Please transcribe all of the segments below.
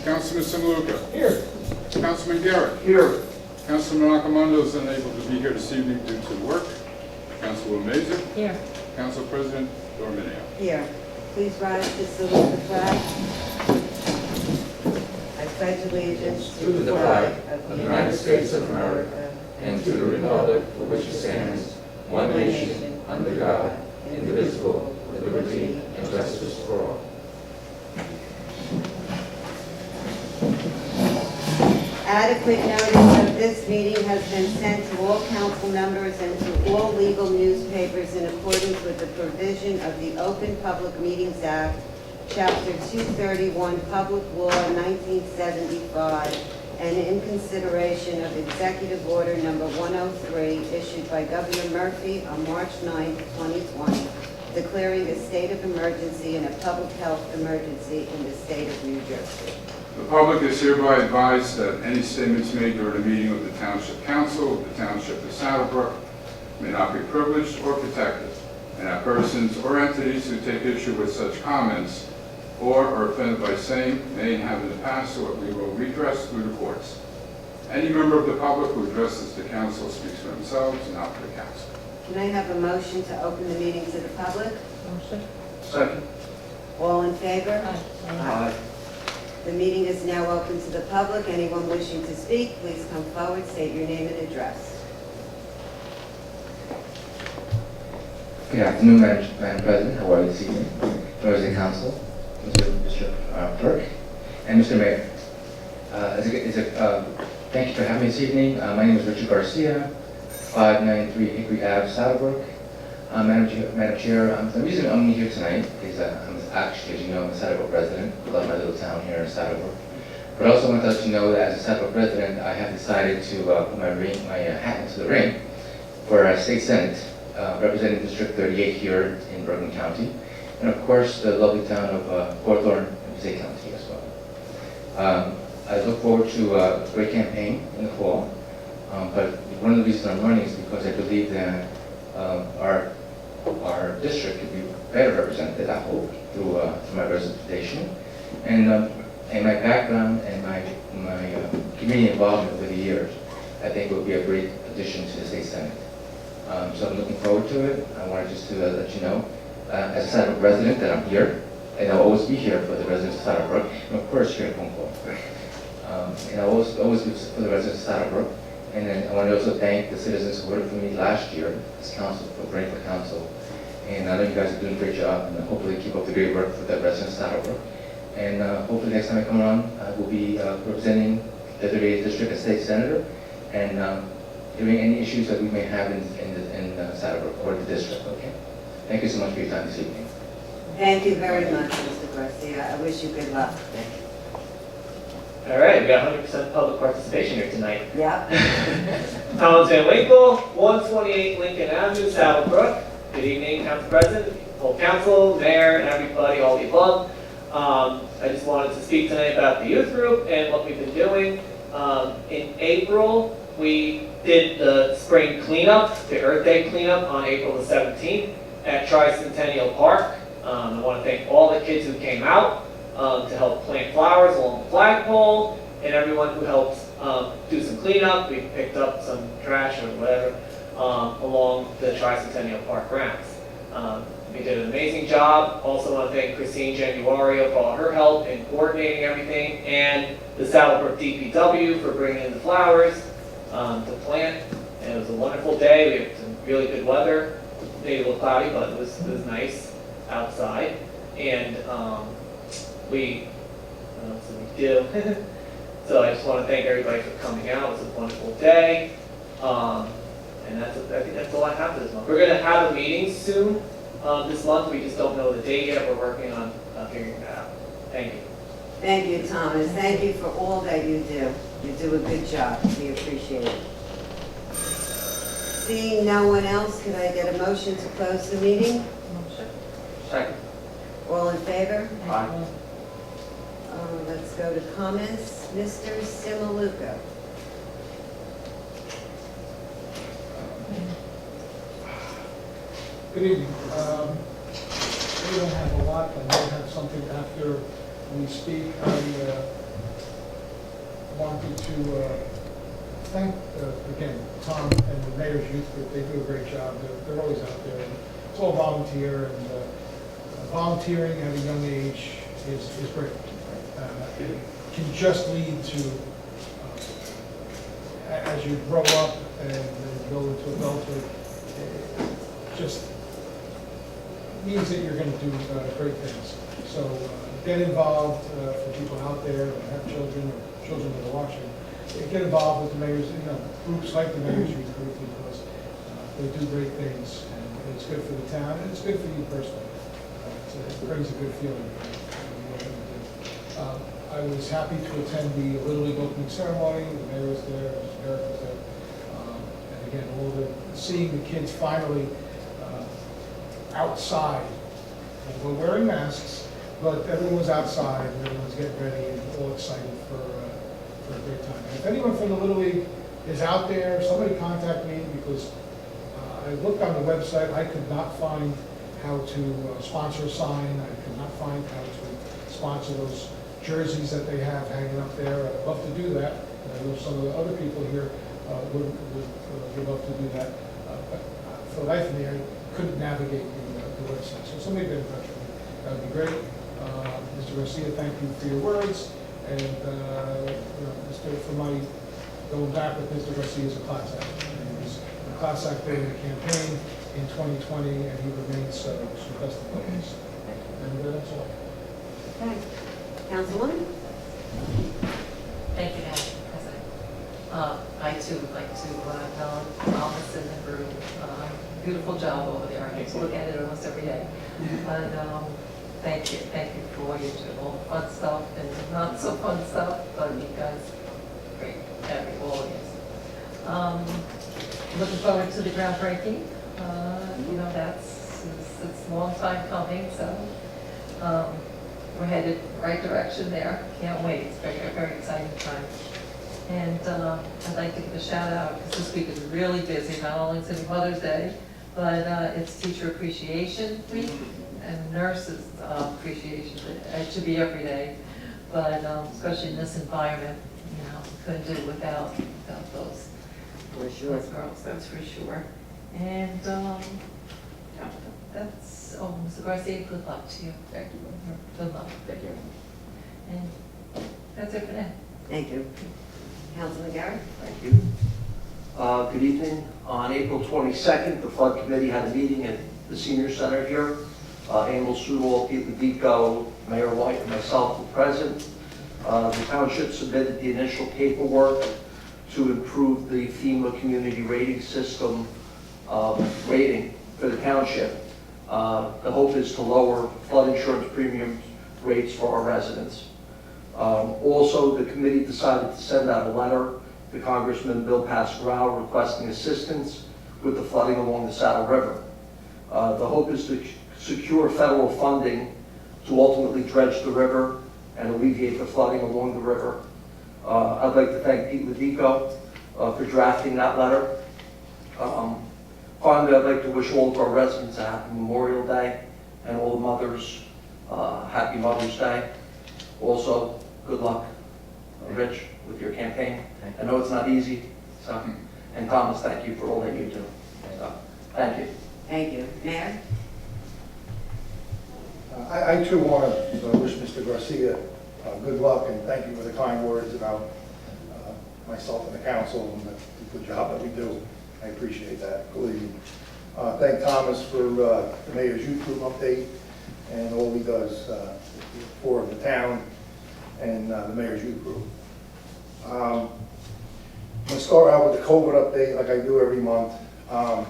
Councilman Simaluka. Here. Councilman Garrett. Here. Councilman Akamondo is unable to be here this evening due to work. Councilwoman Maiser. Here. Council President Dorminio. Here. Please rise to salute the flag. I pledge allegiance To the flag of the United States of America and to the republic for which it stands, one nation, under God, indivisible, with liberty and justice for all. Adequate notice of this meeting has been sent to all council members and to all legal newspapers in accordance with the provision of the Open Public Meetings Act, Chapter 231, Public Law 1975, and in consideration of Executive Order Number 103, issued by Governor Murphy on March 9, 2020, declaring a state of emergency and a public health emergency in the state of New Jersey. The public is hereby advised that any statements made during a meeting of the Township Council of the Township of Saddlebrook may not be privileged or protected, and that persons or entities who take issue with such comments or are offended by same may have in the past, so we will redress through the courts. Any member of the public who addresses the council speaks for themselves, not for the council. Can I have a motion to open the meeting to the public? Motion. Second. All in favor? Aye. The meeting is now open to the public. Anyone wishing to speak, please come forward, state your name and address. Good afternoon, Madam President. How are you this evening? Members of the Council, Mr. Clerk, and Mr. Mayor. Thank you for having me this evening. My name is Richard Garcia, 593 Hickory Ave, Saddlebrook. Madam Chair, I'm only here tonight because I'm actually, as you know, I'm a Saddlebrook resident. I love my little town here in Saddlebrook. But I also want to let you know that as a Saddlebrook resident, I have decided to put my hat into the ring for State Senate, representing District 38 here in Brook County, and of course the lovely town of Hawthorne in Passaic County as well. I look forward to a great campaign in the fall, but one of the reasons I'm running is because I believe that our district could be better represented, I hope, through my representation, and my background and my community involvement over the years, I think would be a great addition to the state senate. So I'm looking forward to it. I wanted just to let you know, as a Saddlebrook resident, that I'm here, and I'll always be here for the residents of Saddlebrook, and of course here at Phone Call. And I'll always be for the residents of Saddlebrook. And then I want to also thank the citizens who voted for me last year, this council, for running for council. And I know you guys are doing a great job, and hopefully keep up the great work for the residents of Saddlebrook. And hopefully next time I come around, I will be representing the 38th District as State Senator, and doing any issues that we may have in Saddlebrook or the district, okay? Thank you so much for your time this evening. Thank you very much, Mr. Garcia. I wish you good luck. All right, we got 100% public participation here tonight. Yep. Thomas Van Winkle, 128 Lincoln Avenue, Saddlebrook. Good evening, Council President, whole council, mayor, and everybody, all the above. I just wanted to speak tonight about the youth group and what we've been doing. In April, we did the spring cleanup, the Earth Day cleanup on April the 17th at Tricentennial Park. I want to thank all the kids who came out to help plant flowers along the flagpole, and everyone who helped do some cleanup. We picked up some trash or whatever along the Tricentennial Park grounds. We did an amazing job. Also want to thank Christine Januario for all her help in coordinating everything, and the Saddlebrook DPW for bringing in the flowers to plant. And it was a wonderful day. We had some really good weather. Maybe a little cloudy, but it was nice outside. And what else did we do? So I just want to thank everybody for coming out. It was a wonderful day. And I think that's all I have for this month. We're going to have a meeting soon this month. We just don't know the date yet. We're working on figuring that out. Thank you. Thank you, Thomas. Thank you for all that you do. You do a good job. We appreciate it. Seeing no one else, can I get a motion to close the meeting? Motion. Second. All in favor? Aye. Let's go to comments. Mr. Simaluka. Good evening. We don't have a lot, but I may have something after we speak. I wanted to thank, again, Tom and the Mayor's Youth Group. They do a great job. They're always out there. It's all volunteer, and volunteering at a young age is great. It can just lead to, as you grow up and go into adulthood, it just means that you're going to do great things. So get involved for people out there that have children or children that are watching. Get involved with the mayor's, groups like the Mayor's Youth Group, because they do great things, and it's good for the town, and it's good for you personally. It brings a good feeling. I was happy to attend the Little League opening ceremony. The mayor was there, Mr. Garrett was there, and again, seeing the kids finally outside. And we're wearing masks, but everyone was outside, and everyone's getting ready and all excited for a great time. And if anyone from the Little League is out there, somebody contact me, because I looked on the website. I could not find how to sponsor a sign. I could not find how to sponsor those jerseys that they have hanging up there. I'd love to do that. And I know some of the other people here would love to do that. But for the life of me, I couldn't navigate the website. So somebody get in touch with me. That would be great. Mr. Garcia, thank you for your words. And for my going back with Mr. Garcia is a class act. And he was a class act during the campaign in 2020, and he remains so best of luck. And that's all. Okay. Councilwoman? Thank you, Madam President. I too would like to acknowledge Thomas and the group. Beautiful job over there. I get to look at it almost every day. But thank you for what you do. All the fun stuff and not so fun stuff, but you guys, great, all of you. Looking forward to the groundbreaking. It's a long time coming, so we're headed the right direction there. Can't wait. It's a very exciting time. And I'd like to give a shout out, because this week is really busy. Not only is it Mother's Day, but it's Teacher Appreciation Week and Nurses Appreciation. It should be every day, but especially in this environment, couldn't do it without those. For sure. Those girls, that's for sure. And that's, Mr. Garcia, good luck to you. Thank you. Good luck. Thank you. And that's it for now. Thank you. Councilman Garrett? Thank you. Good evening. On April 22nd, the Flood Committee had a meeting at the Senior Center here. Emil Sudol, Pete Ledico, Mayor White, and myself were present. The township submitted the initial paperwork to improve the FEMA community rating system rating for the township. The hope is to lower flood insurance premium rates for our residents. Also, the committee decided to send out a letter to Congressman Bill Pascrell requesting assistance with the flooding along the Saddle River. The hope is to secure federal funding to ultimately dredge the river and alleviate the flooding along the river. I'd like to thank Pete Ledico for drafting that letter. Finally, I'd like to wish all of our residents a happy Memorial Day, and all the mothers, happy Mother's Day. Also, good luck, Rich, with your campaign. I know it's not easy, so, and Thomas, thank you for all that you do. So, thank you. Thank you. Mayor? I too want to wish Mr. Garcia good luck, and thank you for the kind words about myself and the council and the good job that we do. I appreciate that, believe me. Thank Thomas for the Mayor's Youth Group update and all he does for the town and the Mayor's Youth Group. I'm going to start out with the COVID update like I do every month. Got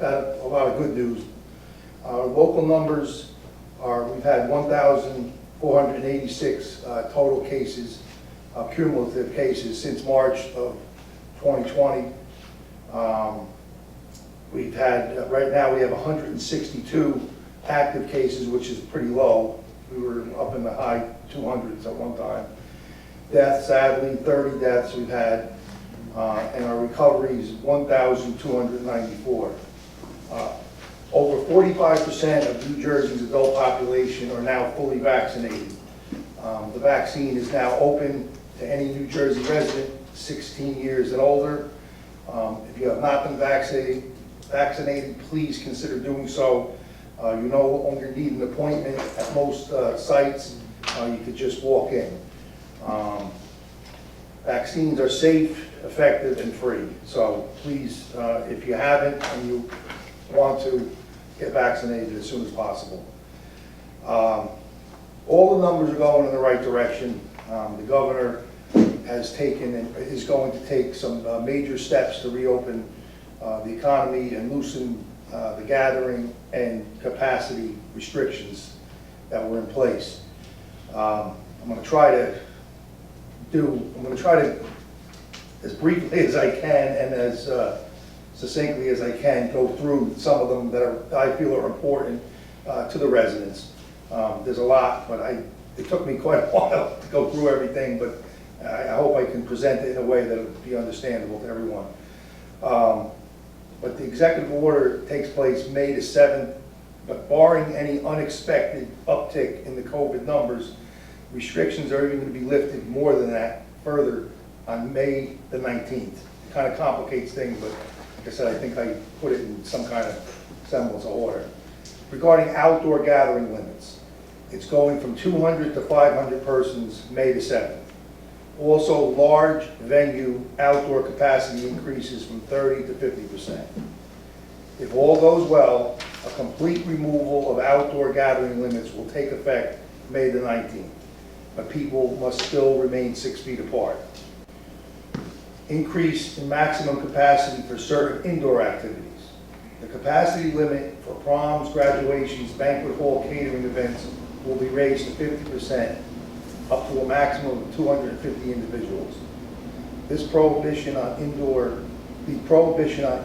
a lot of good news. Our local numbers are, we've had 1,486 total cases, cumulative cases since March of 2020. We've had, right now we have 162 active cases, which is pretty low. We were up in the high 200s at one time. Deaths, sadly, 30 deaths we've had, and our recovery is 1,294. Over 45% of New Jersey's adult population are now fully vaccinated. The vaccine is now open to any New Jersey resident 16 years and older. If you have not been vaccinated, please consider doing so. You no longer need an appointment at most sites. You could just walk in. Vaccines are safe, effective, and free. So please, if you haven't and you want to, get vaccinated as soon as possible. All the numbers are going in the right direction. The governor has taken and is going to take some major steps to reopen the economy and loosen the gathering and capacity restrictions that were in place. I'm going to try to, as briefly as I can and as succinctly as I can, go through some of them that I feel are important to the residents. There's a lot, but it took me quite a while to go through everything, but I hope I can present it in a way that will be understandable to everyone. But the executive order takes place May the 7th, but barring any unexpected uptick in the COVID numbers, restrictions are even going to be lifted more than that further on May the 19th. It kind of complicates things, but like I said, I think I put it in some kind of semblance of order. Regarding outdoor gathering limits, it's going from 200 to 500 persons May the 7th. Also, large venue outdoor capacity increases from 30 to 50%. If all goes well, a complete removal of outdoor gathering limits will take effect May the 19th, but people must still remain 6 feet apart. Increase in maximum capacity for certain indoor activities. The capacity limit for proms, graduations, banquet hall, catering events will be raised to 50%, up to a maximum of 250 individuals. The prohibition on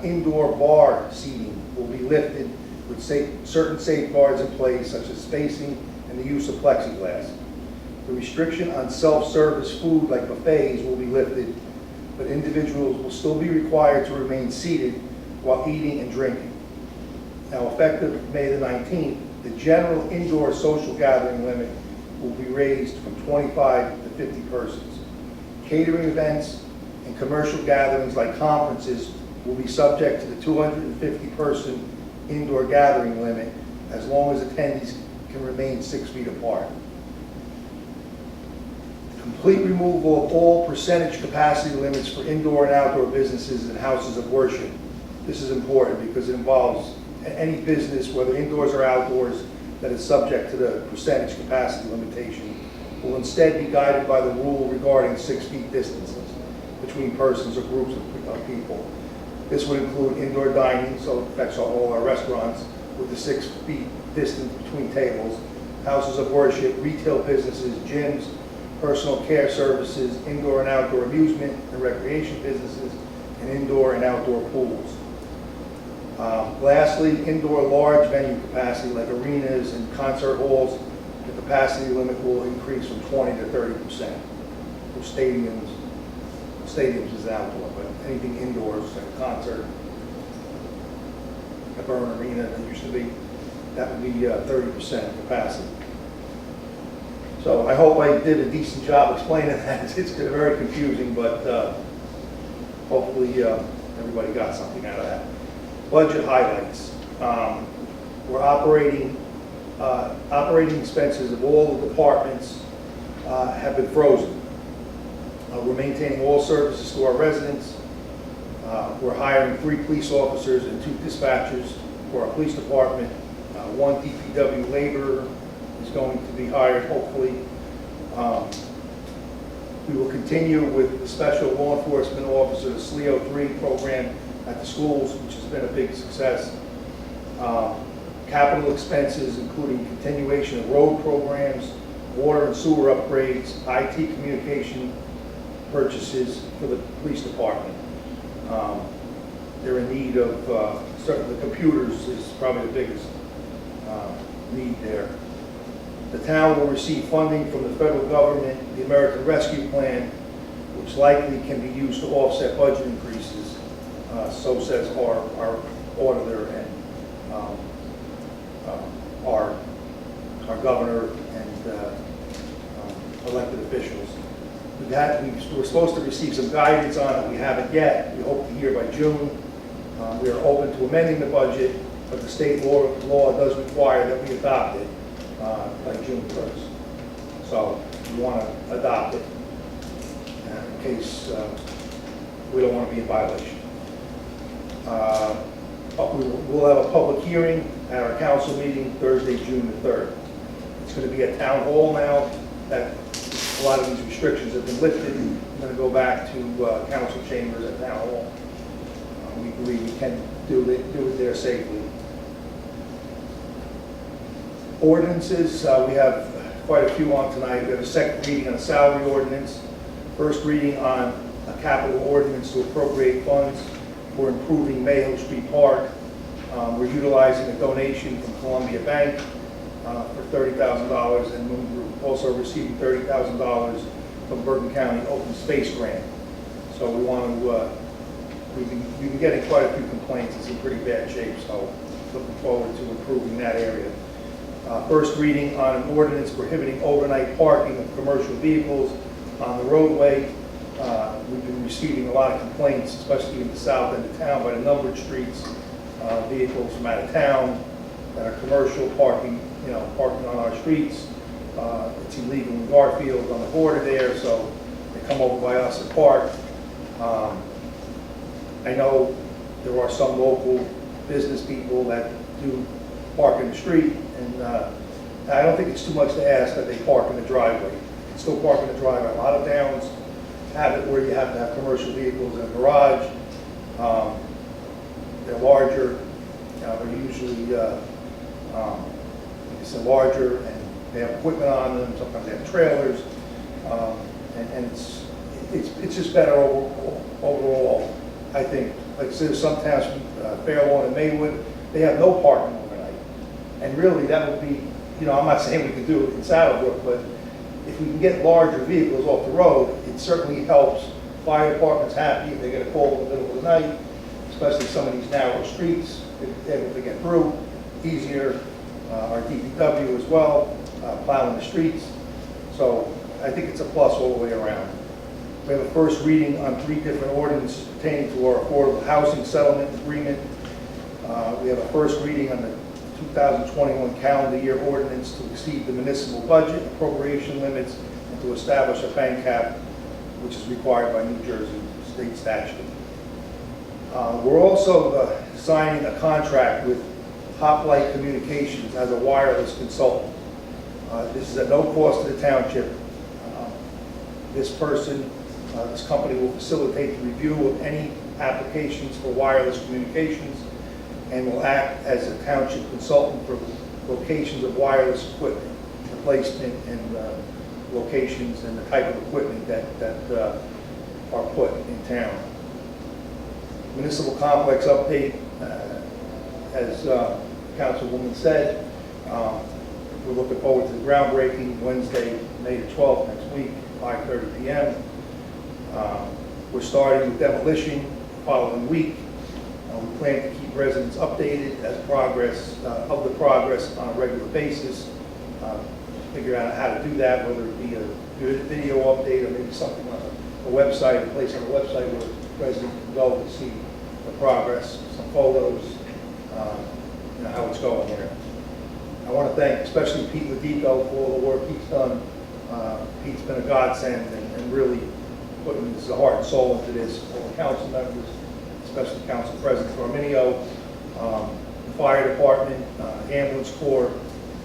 indoor bar seating will be lifted with certain safeguards in place, such as spacing and the use of plexiglass. The restriction on self-service food like buffets will be lifted, but individuals will still be required to remain seated while eating and drinking. Now, effective May the 19th, the general indoor social gathering limit will be raised from 25 to 50 persons. Catering events and commercial gatherings like conferences will be subject to the 250-person indoor gathering limit as long as attendees can remain 6 feet apart. Complete removal of all percentage capacity limits for indoor and outdoor businesses and houses of worship. This is important because it involves any business, whether indoors or outdoors, that is subject to the percentage capacity limitation will instead be guided by the rule regarding 6 feet distances between persons or groups of people. This would include indoor dining, so it affects all our restaurants, with the 6 feet distance between tables, houses of worship, retail businesses, gyms, personal care services, indoor and outdoor amusement and recreation businesses, and indoor and outdoor pools. Lastly, indoor large venue capacity like arenas and concert halls, the capacity limit will increase from 20 to 30%. For stadiums is outdoor, but anything indoors, like a concert, a Burn Arena that used to be, that would be 30% capacity. So I hope I did a decent job explaining that. It's very confusing, but hopefully everybody got something out of that. Budget highlights. We're operating expenses of all the departments have been frozen. We're maintaining all services to our residents. We're hiring 3 police officers and 2 dispatchers for our police department. 1 DPW laborer is going to be hired, hopefully. We will continue with the special law enforcement officer, the SLEO 3 program at the schools, which has been a big success. Capital expenses, including continuation of road programs, water and sewer upgrades, IT communication purchases for the police department. They're in need of, certainly the computers is probably the biggest need there. The town will receive funding from the federal government, the American Rescue Plan, which likely can be used to offset budget increases. So says our auditor and our governor and elected officials. We're supposed to receive some guidance on it. We haven't yet. We hope to hear by June. We are open to amending the budget, but the state law does require that we adopt it by June 1st. So we want to adopt it in case we don't want to be in violation. We'll have a public hearing at our council meeting Thursday, June the 3rd. It's going to be at Town Hall now that a lot of these restrictions have been lifted. I'm going to go back to council chambers at Town Hall. We believe we can do it there safely. Ordinances, we have quite a few on tonight. We have a second reading on a salary ordinance, first reading on a capital ordinance to appropriate funds for improving Mayhill Street Park. We're utilizing a donation from Columbia Bank for $30,000, and we're also receiving $30,000 from Bergen County Open Space Grant. So we want to, we've been getting quite a few complaints. It's in pretty bad shape, so looking forward to improving that area. First reading on an ordinance prohibiting overnight parking of commercial vehicles on the roadway. We've been receiving a lot of complaints, especially in the south end of town, by the numbered streets, vehicles from out of town that are commercial parking, parking on our streets. It's illegal in Garfield on the border there, so they come over by us and park. I know there are some local business people that do park in the street, and I don't think it's too much to ask that they park in the driveway. You can still park in the driveway. A lot of towns have it where you have to have commercial vehicles in a garage. They're larger. They're usually larger, and they have equipment on them. Sometimes they have trailers, and it's just better overall. I think, like I said, some towns, Fairlawn and Maywood, they have no parking overnight, and really that would be, I'm not saying we can do it in Saddlebrook, but if we can get larger vehicles off the road, it certainly helps. Fire department's happy if they get a call in the middle of the night, especially some of these narrow streets, they're able to get through easier. Our DPW as well, plowing the streets. So I think it's a plus all the way around. We have a first reading on 3 different ordinances pertaining to our affordable housing settlement agreement. We have a first reading on the 2021 calendar year ordinance to exceed the municipal budget appropriation limits and to establish a bank cap, which is required by New Jersey state statute. We're also signing a contract with Hoplite Communications as a wireless consultant. This is at no cost to the township. This company will facilitate the review of any applications for wireless communications and will act as a township consultant for locations of wireless equipment, the placement and locations and the type of equipment that are put in town. Municipal complex update, as Councilwoman said, we're looking forward to the groundbreaking Wednesday, May the 12th, next week, 5:30 p.m. We're starting with demolition the following week. We plan to keep residents updated as of the progress on a regular basis. Figure out how to do that, whether it be a video update or maybe something on a website, a place on a website where residents can go to see the progress, some photos, how it's going there. I want to thank especially Pete Ladico for all the work he's done. Pete's been a godsend and really putting his heart and soul into this. All the council members, especially Council President Arminio, the fire department, ambulance corps,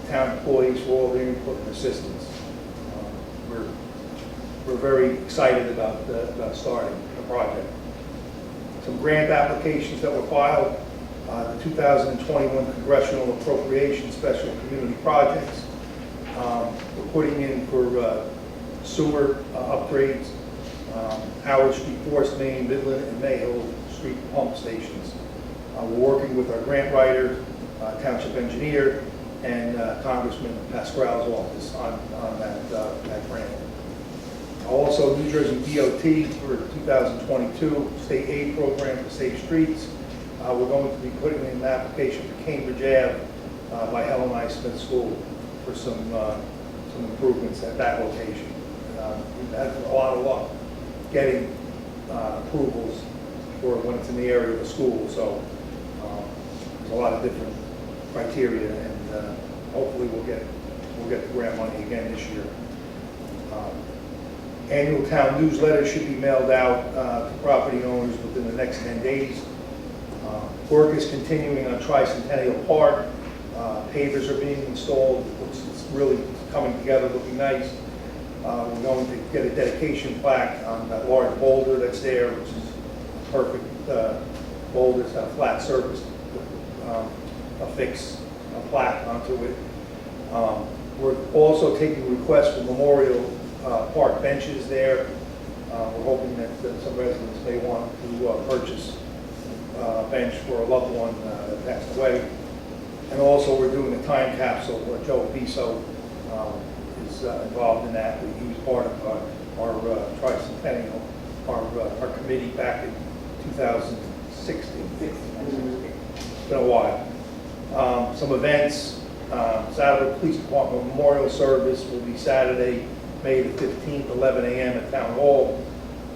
town employees for all their input and assistance. We're very excited about starting the project. Some grant applications that were filed. The 2021 Congressional Appropriation Special Community Projects. We're putting in for sewer upgrades, Howard Street Forest Main, Midland, and Mayhill Street pump stations. We're working with our grant writer, township engineer, and Congressman Pascrell's office on that grant. Also, New Jersey DOT for 2022 state aid program for safe streets. We're going to be putting in an application for Cambridge Ave by Helen I. Smith School for some improvements at that location We've had a lot of luck getting approvals for when it's in the area of a school, so there's a lot of different criteria, and hopefully we'll get the grant money again this year. Annual town newsletter should be mailed out to property owners within the next 10 days. Work is continuing on Tricentennial Park. Pavers are being installed. It's really coming together, looking nice. We're going to get a dedication plaque on that large boulder that's there, which is a perfect boulder. It's got a flat surface, affix a plaque onto it. We're also taking requests for Memorial Park benches there. We're hoping that some residents may want to purchase a bench for a loved one that passed away. And also we're doing a time capsule where Joe Biso is involved in that. He was part of our tricentennial, our committee back in 2016. It's been a while. Some events. Saturday Police Department Memorial Service will be Saturday, May the 15th, 11 a.m. at Town Hall.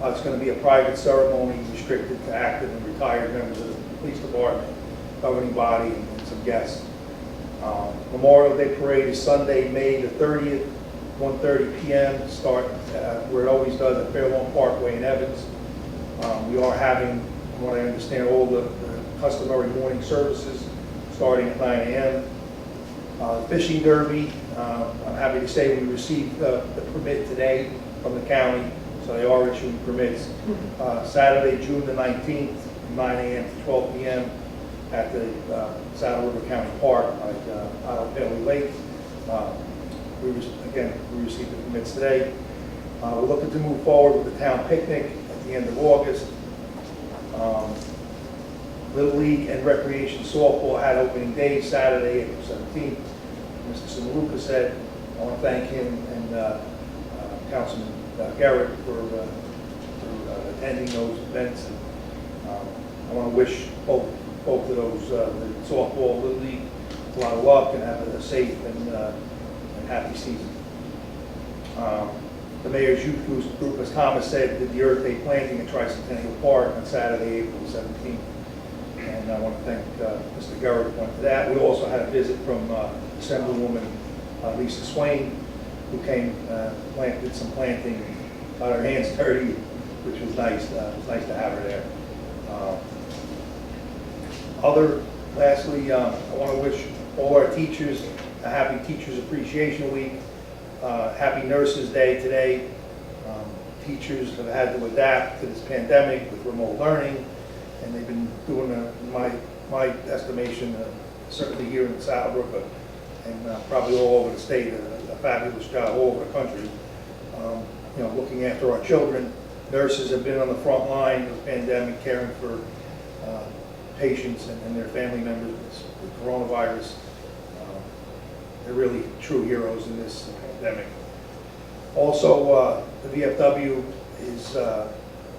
It's going to be a private ceremony restricted to active and retired members of the police department, governing body, and some guests. Memorial Day Parade is Sunday, May the 30th, 1:30 p.m. Start where it always does at Fairlawn Parkway in Evans. We are having, from what I understand, all the customary morning services starting at 9 a.m. Fishing Derby, I'm happy to say we received the permit today from the county, so they are issuing permits. Saturday, June the 19th, 9 a.m. to 12 p.m. at the Saddle River County Park at Isle Bailey Lake. We received the permits today. We're looking to move forward with the town picnic at the end of August. Little League and Recreation Softball had opening day Saturday, April 17th. Mr. Samaluka said, I want to thank him and Councilman Garrett for attending those events. And, I want to wish both of those, the softball, Little League, a lot of luck and have a safe and happy season. The Mayor's Youth Group, as Thomas said, did the Earth Day planting at Tricentennial Park on Saturday, April 17th. And I want to thank Mr. Garrett for that. We also had a visit from Assemblywoman Lisa Swain, who came, did some planting, got her hands dirty, which was nice. It was nice to have her there. Lastly, I want to wish all our teachers a happy Teachers Appreciation Week. Happy Nurses Day today. Teachers have had to adapt to this pandemic with remote learning, and they've been doing, in my estimation, certainly here in Saddlebrook, and probably all over the state, a fabulous job all over the country. Looking after our children. Nurses have been on the front line of the pandemic, caring for patients and their family members with coronavirus. They're really true heroes in this pandemic. Also, the VFW is,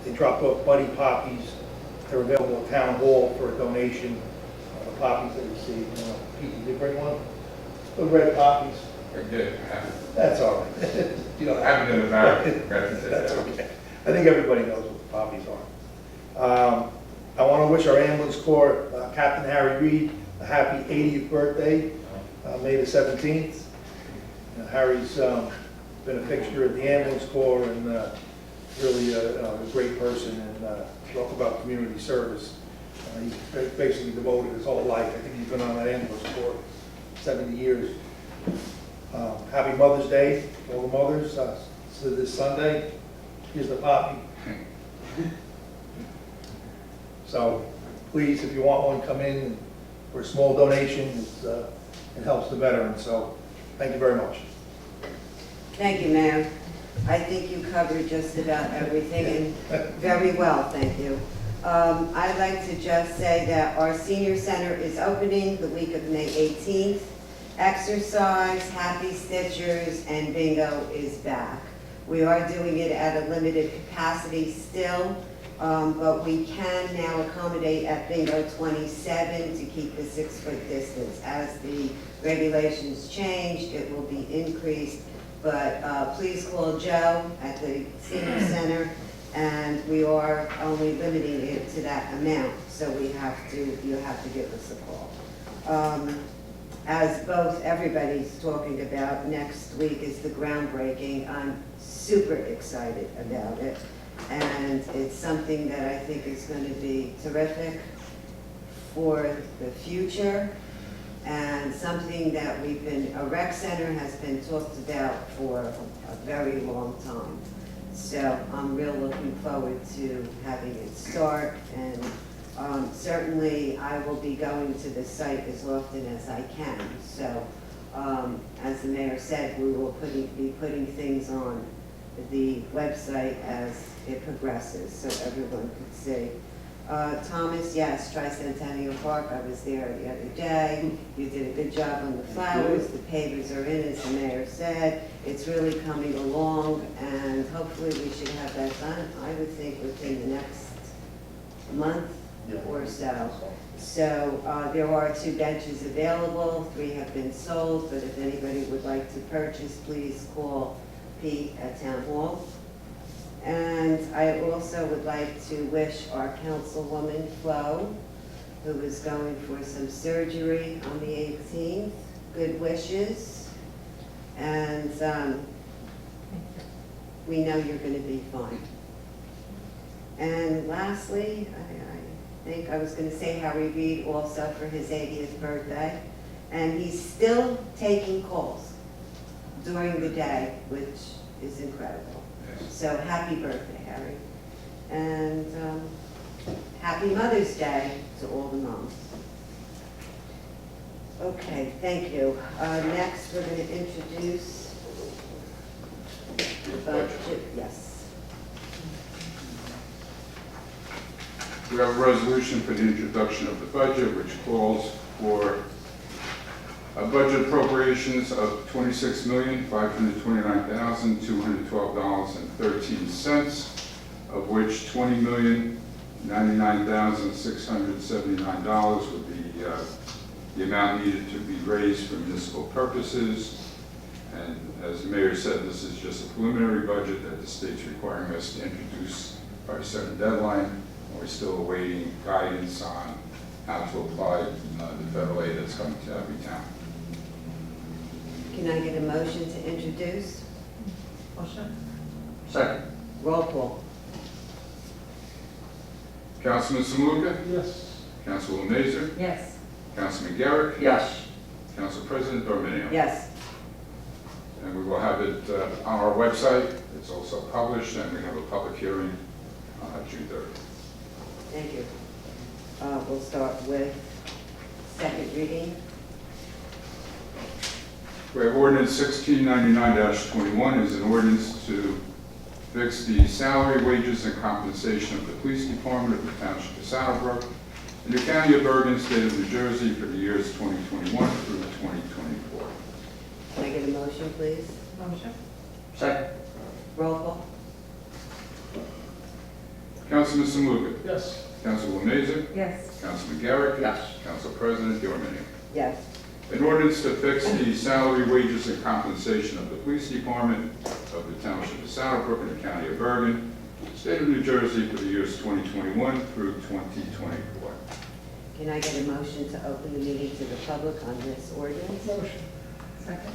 they dropped off Buddy Poppies. They're available at Town Hall for a donation. The poppies that you see, Pete, did you bring one? The red poppies. I did. That's all right. I haven't in the back. That's okay. I think everybody knows what the poppies are. I want to wish our ambulance corps, Captain Harry Reed, a happy 80th birthday, May the 17th. Harry's been a fixture at the ambulance corps and really a great person and talk about community service. He's basically devoted his whole life. I think he's been on that ambulance corps 70 years. Happy Mother's Day to all the mothers. So this Sunday, here's the poppy. So please, if you want one, come in for a small donation. It helps the veterans. So thank you very much. Thank you, Mayor. I think you covered just about everything and very well, thank you. I'd like to just say that our senior center is opening the week of May 18th. Exercise, Happy Stitchers, and bingo is back. We are doing it at a limited capacity still, but we can now accommodate at bingo 27 to keep the 6-foot distance. As the regulations change, it will be increased But please call Joe at the senior center, and we are only limiting it to that amount, so you have to give us a call. As both everybody's talking about, next week is the groundbreaking. I'm super excited about it, and it's something that I think is going to be terrific for the future, and something that a rec center has been talked about for a very long time. So I'm real looking forward to having it start, and certainly I will be going to the site as often as I can. So as the mayor said, we will be putting things on the website as it progresses, so everyone could see. Thomas, yes, Tricentennial Park, I was there the other day. You did a good job on the flowers, the pavers are in, as the mayor said. It's really coming along, and hopefully we should have that done, I would think, within the next month or so. So there are 2 benches available, 3 have been sold, but if anybody would like to purchase, please call Pete at Town Hall. And I also would like to wish our councilwoman, Flo, who is going for some surgery on the 18th, good wishes. And we know you're going to be fine. And lastly, I think I was going to say Harry Reid also for his 80th birthday. And he's still taking calls during the day, which is incredible. So happy birthday, Harry. And happy Mother's Day to all the moms. Okay, thank you. Next, we're going to introduce the budget. Yes. We have a resolution for the introduction of the budget, which calls for a budget appropriations of $26,529,212.13, of which $20,099,679 would be the amount needed to be raised for municipal purposes. And as the mayor said, this is just a preliminary budget that the state's requiring us to introduce by a certain deadline. And we're still awaiting guidance on how to apply the federal aid that's coming to every town. Can I get a motion to introduce? Motion? Second. Roll call. Councilman Saluka? Yes. Councilwoman Mazer? Yes. Councilman Garrett? Yes. Council President Dorminio? Yes. And we will have it on our website. It's also published, and we have a public hearing June 3rd. Thank you. We'll start with second reading. We have ordinance 1699-21 is an ordinance to fix the salary, wages, and compensation of the police department of the Township of Saddlebrook in the County of Bergen, State of New Jersey for the years 2021 through 2024. Can I get a motion, please? Motion? Second. Roll call. Councilman Saluka? Yes. Councilwoman Mazer? Yes. Councilman Garrett? Yes. Council President Dorminio? Yes. An ordinance to fix the salary, wages, and compensation of the police department of the Township of Saddlebrook in the County of Bergen, State of New Jersey for the years 2021 through 2024. Can I get a motion to open the meeting to the public on this ordinance? Motion. Second?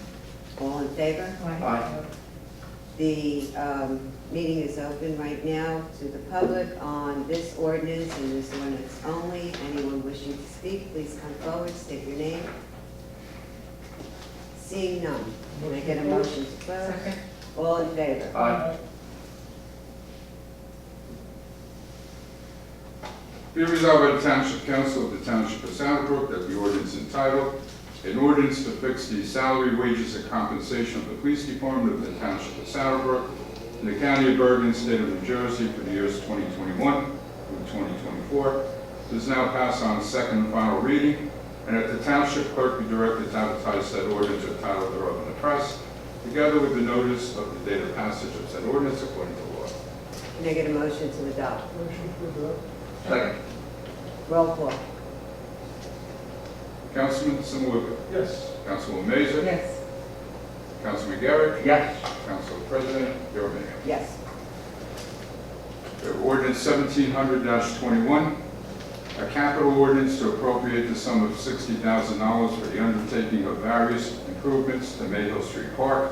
All in favor? Aye. The meeting is open right now to the public on this ordinance and this ordinance only. Anyone wishing to speak, please come forward, state your name. Seeing none, can I get a motion to close? Second? All in favor? Aye. Be resolved by the Township Council of the Township of Saddlebrook that the ordinance entitled, an ordinance to fix the salary, wages, and compensation of the police department of the Township of Saddlebrook in the County of Bergen, State of New Jersey for the years 2021 through 2024 does now pass on second and final reading, and that the Township Clerk be directed to advertise said ordinance or title thereof in the press, together with the notice of the date of passage of said ordinance according to law. Can I get a motion to adopt? Motion to adopt. Second. Roll call. Councilman Saluka? Yes. Councilwoman Mazer? Yes. Councilman Garrett. Yes. Council President Romeo. Yes. Ordinance 1700-21, a capital ordinance to appropriate the sum of $60,000 for the undertaking of various improvements to Mayhill Street Park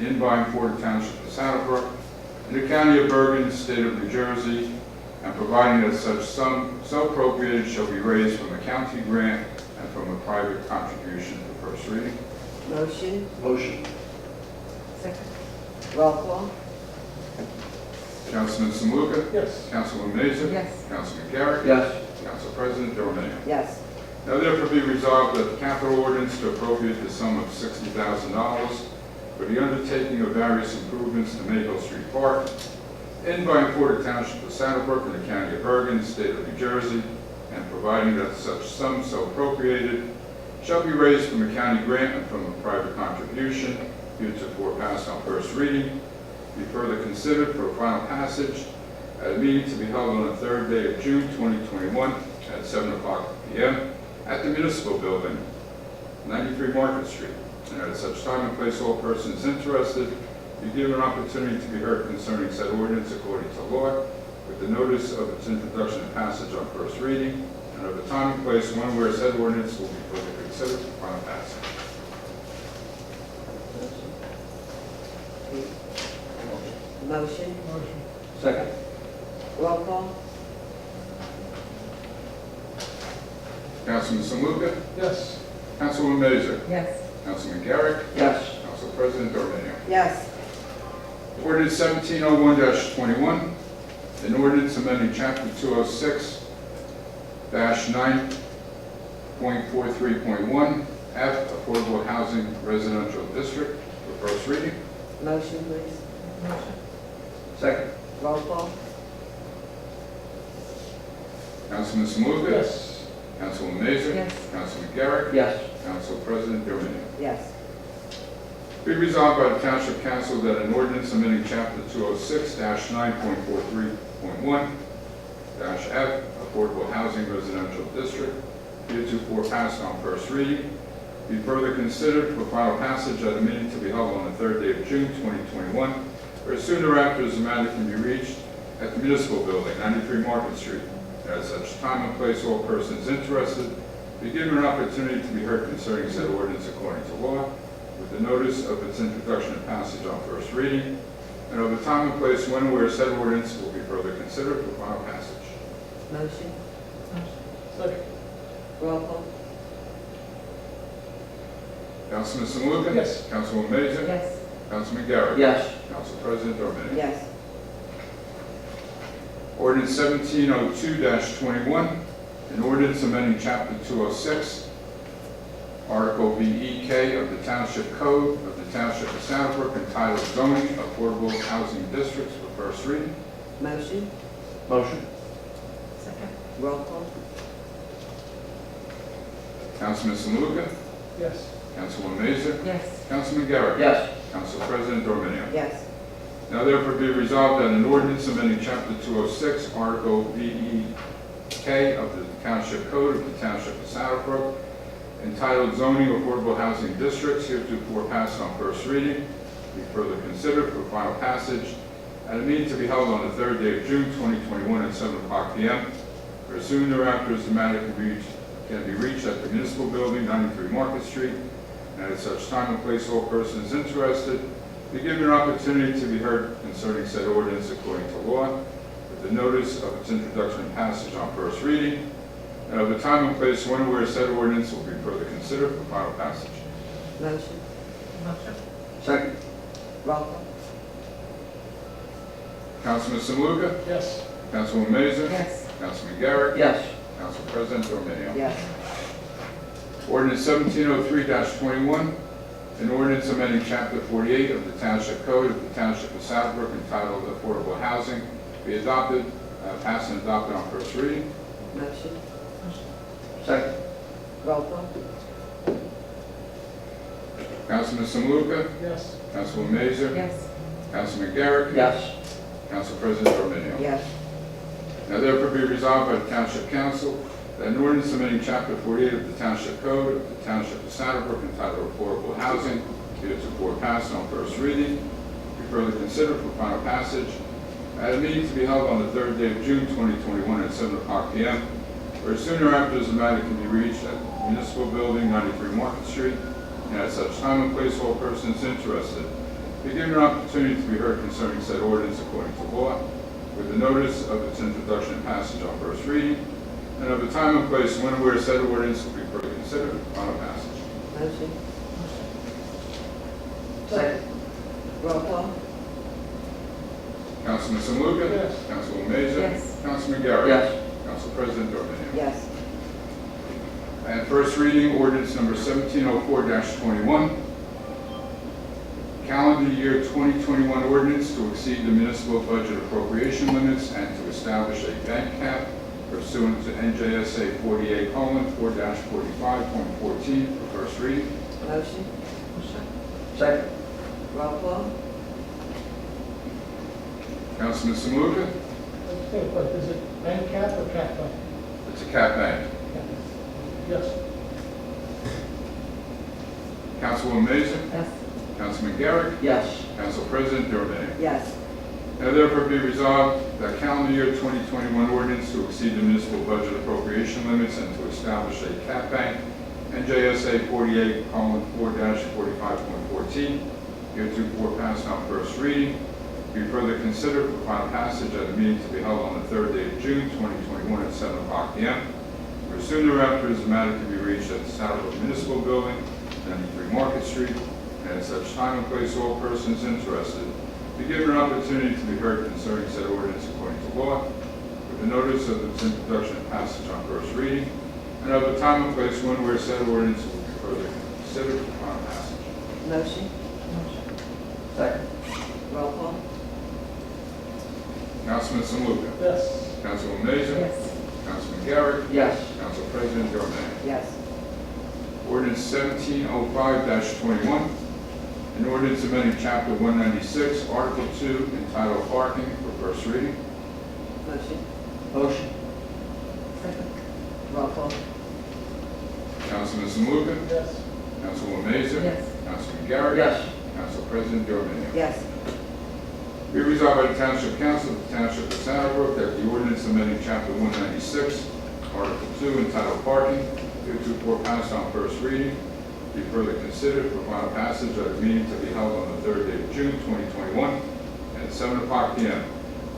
in by and for the Township of Saddlebrook in the County of Bergen, State of New Jersey, and providing that such sum so appropriated shall be raised from a county grant and from a private contribution for first reading. Motion. Motion. Second. Roll call. Councilman Saluka? Yes. Councilman Mazer? Yes. Councilman Garrett? Yes. Council President Romeo. Yes. Now therefore be resolved that the capital ordinance to appropriate the sum of $60,000 for the undertaking of various improvements to Mayhill Street Park in by and for the Township of Saddlebrook in the County of Bergen, State of New Jersey, and providing that such sum so appropriated shall be raised from a county grant and from a private contribution, heretofore passed on first reading, be further considered for a final passage at a meeting to be held on the third day of June 2021 at 7:00 p.m. at the Municipal Building, 93 Market Street. And at such time and place, all persons interested be given an opportunity to be heard concerning said ordinance according to law, with the notice of its introduction and passage on first reading, and of the time and place when where said ordinance will be further considered for final passage. Motion. Motion. Second. Roll call. Councilman Saluka? Yes. Councilwoman Mazer? Yes. Councilman Garrett? Yes. Council President Romeo. Yes. Ordinance 1701-21, an ordinance amending Chapter 206-9.43.1 F, Affordable Housing Residential District, for first reading. Motion, please. Motion. Second. Roll call. Councilman Saluka? Yes. Councilwoman Mazer? Yes. Councilman Garrett? Yes. Council President Romeo. Yes. Be resolved by the Township Council that an ordinance amending Chapter 206-9.43.1 F, Affordable Housing Residential District, heretofore passed on first reading, be further considered for final passage at a meeting to be held on the third day of June 2021, or as soon thereafter as the matter can be reached at the Municipal Building, 93 Market Street. At such time and place, all persons interested be given an opportunity to be heard concerning said ordinance according to law, with the notice of its introduction and passage on first reading, and of the time and place when and where said ordinance will be further considered for final passage. Motion. Motion. Second. Roll call. Councilman Saluka? Yes. Councilwoman Mazer? Yes. Councilman Garrett? Yes. Council President Romeo. Yes. Ordinance 1702-21, an ordinance amending Chapter 206, Article VEK of the Township Code of the Township of Saddlebrook entitled Zoning Affordable Housing Districts for first reading. Motion. Motion. Second. Roll call. Councilman Saluka? Yes. Councilwoman Mazer? Yes. Councilman Garrett? Yes. Council President Romeo. Yes. Now therefore be resolved that an ordinance amending Chapter 206, Article VEK of the Township Code of the Township of Saddlebrook, entitled Zoning Affordable Housing Districts, heretofore passed on first reading, be further considered for final passage at a meeting to be held on the third day of June 2021 at 7:00 p.m., or as soon thereafter as the matter can be reached at the Municipal Building, 93 Market Street, and at such time and place all persons interested be given an opportunity to be heard concerning said ordinance according to law, with the notice of its introduction and passage on first reading, and of the time and place when and where said ordinance will be further considered for final passage. Motion. Motion. Second. Roll call. Councilman Saluka? Yes. Councilwoman Mazer? Yes. Councilman Garrett? Yes. Council President Romeo. Yes. Ordinance 1703-21, an ordinance amending Chapter 48 of the Township Code of the Township of Saddlebrook entitled Affordable Housing, be adopted, passed and adopted on first reading. Motion. Second. Roll call. Councilman Saluka? Yes. Councilwoman Mazer? Yes. Councilman Garrett? Yes. Council President Romeo. Yes. Now therefore be resolved by the Township Council that an ordinance amending Chapter 48 of the Township Code of the Township of Saddlebrook entitled Affordable Housing heretofore passed on first reading, be further considered for final passage at a meeting to be held on the 3rd day of June 2021 at 7 o'clock p.m., or sooner after as the matter can be reached at Municipal Building, 93 Market Street, and at such time and place all persons interested be given an opportunity to be heard concerning said ordinance according to law, with the notice of its introduction and passage on first reading, and of the time and place when and where said ordinance will be further considered for final passage. Motion. Second. Roll call. Councilman Saluka? Yes. Councilwoman Maiza? Yes. Councilman Garrett? Yes. Council President Dorminio? Yes. And first reading, ordinance number 1704-21, calendar year 2021 ordinance to exceed the municipal budget appropriation limits and to establish a bank cap pursuant to NJSA 48:4-45.14 for first reading. Motion. Second. Roll call. Councilman Saluka? Okay, but is it bank cap or cap bank? It's a cap bank. Yes. Councilwoman Maiza? Yes. Councilman Garrett? Yes. Council President Dorminio? Yes. Now therefore be resolved that calendar year 2021 ordinance to exceed the municipal budget appropriation limits and to establish a cap bank, NJSA 48:4-45.14, heretofore passed on first reading, be further considered for final passage at a meeting to be held on the 3rd day of June 2021 at 7 o'clock p.m., or sooner after as the matter can be reached at the Saddlebrook Municipal Building, 93 Market Street, and at such time and place all persons interested be given an opportunity to be heard concerning said ordinance according to law, with the notice of its introduction and passage on first reading, and of the time and place when where said ordinance will be further considered for final passage. Motion. Second. Roll call. Councilman Saluka? Yes. Councilwoman Maiza? Yes. Councilman Garrett? Yes. Council President Dorminio? Yes. Ordinance 1705-21, an ordinance amending Chapter 196, Article 2, entitled Parking for first reading. Motion. Motion. Second. Roll call. Councilman Saluka? Yes. Councilwoman Maiza? Yes. Councilman Garrett? Yes. Council President Dorminio? Yes. Be resolved by the Township Council of the Township of Saddlebrook that the ordinance amending Chapter 196, Article 2, entitled Parking, heretofore passed on first reading, be further considered for final passage at a meeting to be held on the 3rd day of June 2021 at 7 o'clock p.m.,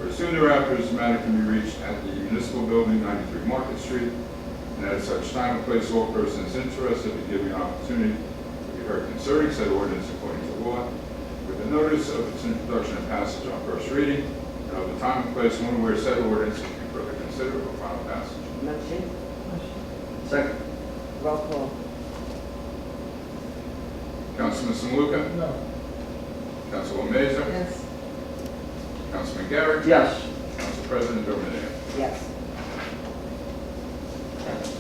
or sooner after as the matter can be reached at the Municipal Building, 93 Market Street, and at such time and place all persons interested be given an opportunity to be heard concerning said ordinance according to law, with the notice of its introduction and passage on first reading, and of the time and place when where said ordinance will be further considered for final passage. Motion. Second. Roll call. Councilman Saluka? No. Councilwoman Maiza? Yes. Councilman Garrett? Yes. Council President Dorminio? Yes.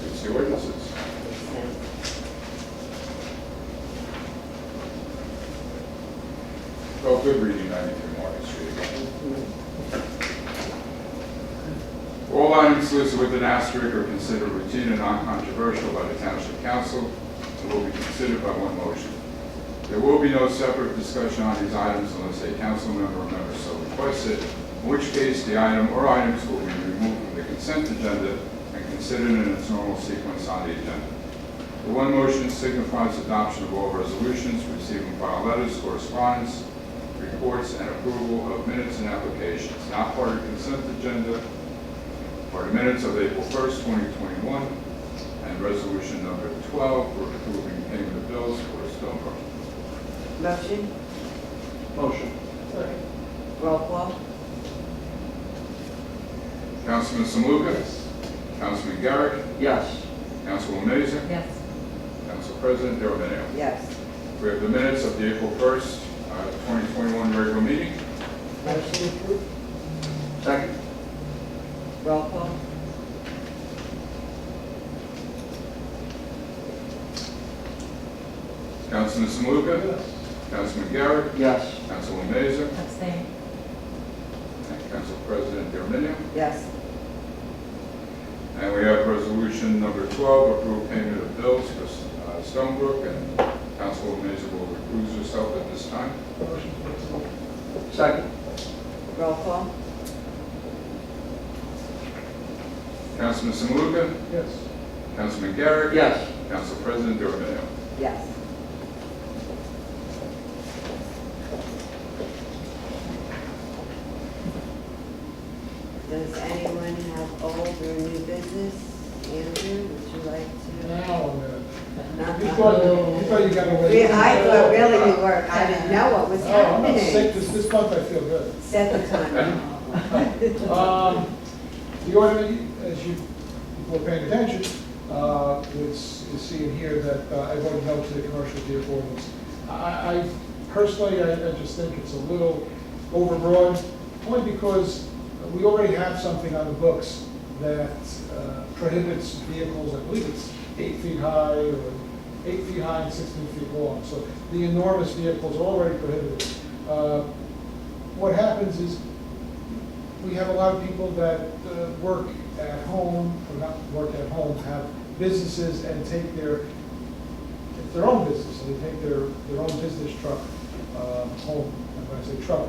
It's the ordinances. Well, good reading, 93 Market Street. All items listed with an asterisk are considered routine and non-controversial by the Township Council and will be considered by one motion. There will be no separate discussion on these items unless a council member or member so requests it, in which case the item or items will be removed from the consent agenda and considered in its normal sequence on the agenda. The one motion signifies adoption of all resolutions, receiving file letters, correspondence, reports, and approval of minutes and applications, not part of the consent agenda, are the minutes of April 1st, 2021, and resolution number 12 for approving payment of bills for Stonebrook. Motion. Motion. Second. Roll call. Councilman Saluka? Councilman Garrett? Yes. Councilwoman Maiza? Yes. Council President Dorminio? Yes. We have the minutes of the April 1st, 2021 regular meeting. Motion approved. Second. Roll call. Councilman Saluka? Yes. Councilman Garrett? Yes. Councilwoman Maiza? Abstain. And Council President Dorminio? Yes. And we have resolution number 12, approve payment of bills for Stonebrook, and Councilwoman Maiza will recuse yourself at this time. Motion to approve. Second. Roll call. Councilman Samaluka? Yes. Councilman Garrett? Yes. Council President Dormeo? Yes. Does anyone have old or new business? Andrew, would you like to? Now, I'm gonna. Not- You thought you got away. I thought really you were, I didn't know what was No, I'm not sick. happening. This month I feel good. Set the timer. The ordinance, as you people are paying attention, is seeing here that I voted no to the commercial vehicle ordinance. I personally, I just think it's a little overbroad, only because we already have something on the books that prohibits vehicles, I believe it's 8 feet high, or 8 feet high and 16 feet long. So the enormous vehicles are already prohibited. What happens is, we have a lot of people that work at home, or not work at home, have businesses and take it's their own business, and they take their own business truck home. And when I say truck,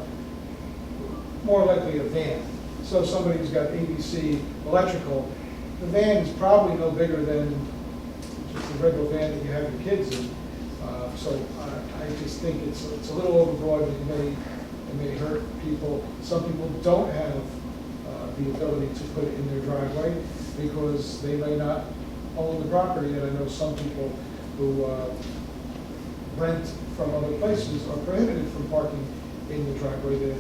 more likely a van. So if somebody's got ABC Electrical, the van is probably no bigger than just a regular van that you have your kids in. So I just think it's a little overbroad. It may hurt people. Some people don't have the ability to put it in their driveway because they may not own the property. And I know some people who rent from other places are prohibited from parking in the driveway. The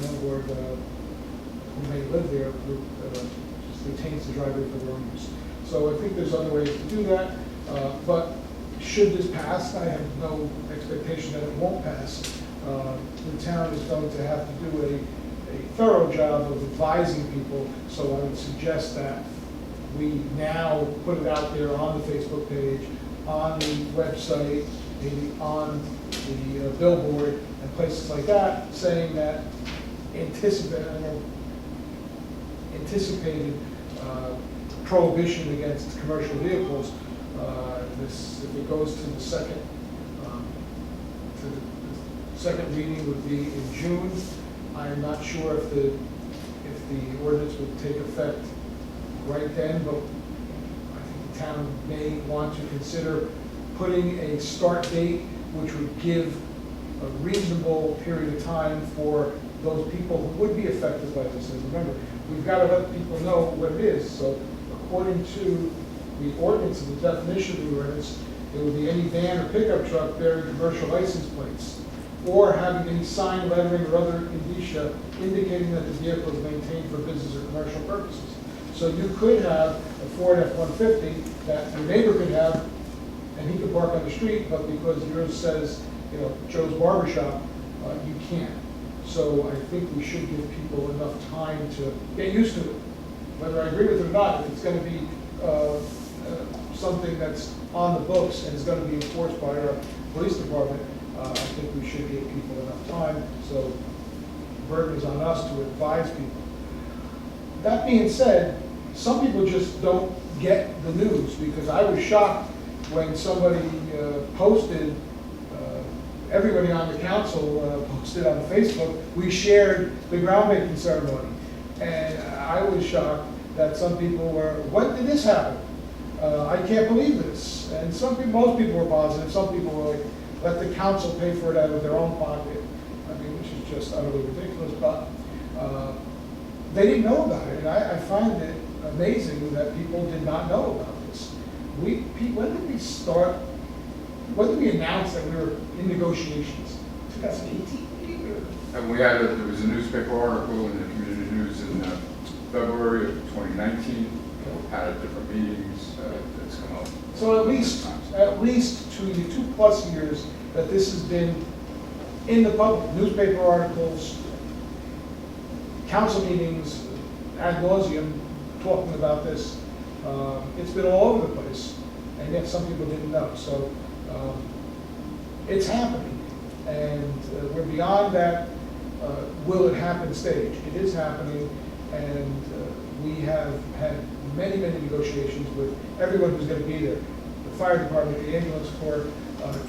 landlord who may live there just retains the driveway for their own use. So I think there's other ways to do that. But should this pass, I have no expectation that it won't pass. The town is going to have to do a thorough job of advising people, so I would suggest that we now put it out there on the Facebook page, on the website, maybe on the billboard and places like that, saying that anticipated prohibition against commercial vehicles. If it goes to the second reading would be in June. I am not sure if the ordinance would take effect right then, but I think the town may want to consider putting a start date which would give a reasonable period of time for those people who would be affected by this. And remember, we've got to let people know what it is. So according to the ordinance and the definition of the ordinance, it would be any van or pickup truck bearing commercial license plates, or having any sign, lettering, or other indicia indicating that the vehicle is maintained for business or commercial purposes. So you could have a Ford F-150 that your neighbor could have, and he could park on the street, but because yours says, Joe's Barbershop, you can't. So I think we should give people enough time to get used to it. Whether I agree with it or not, if it's going to be something that's on the books and is going to be enforced by our police department, I think we should give people enough time. So the burden is on us to advise people. That being said, some people just don't get the news, because I was shocked when somebody posted, everybody on the council posted on Facebook, we shared the groundbreaking ceremony. And I was shocked that some people were, when did this happen? I can't believe this. And most people were positive. Some people were like, let the council pay for it out of their own pocket. I mean, which is just utterly ridiculous. But they didn't know about it. And I find it amazing that people did not know about this. When did we start? When did we announce that we were in negotiations? 2018? And there was a newspaper article in the Community News in February of 2019. Had different meetings that's come up. So at least 2+ years that this has been in the public, newspaper articles, council meetings, ad nauseum, talking about this. It's been all over the place, and yet some people didn't know. So it's happening, and we're beyond that will it happen stage. It is happening, and we have had many negotiations with everyone who's going to be there. The fire department, the ambulance corps,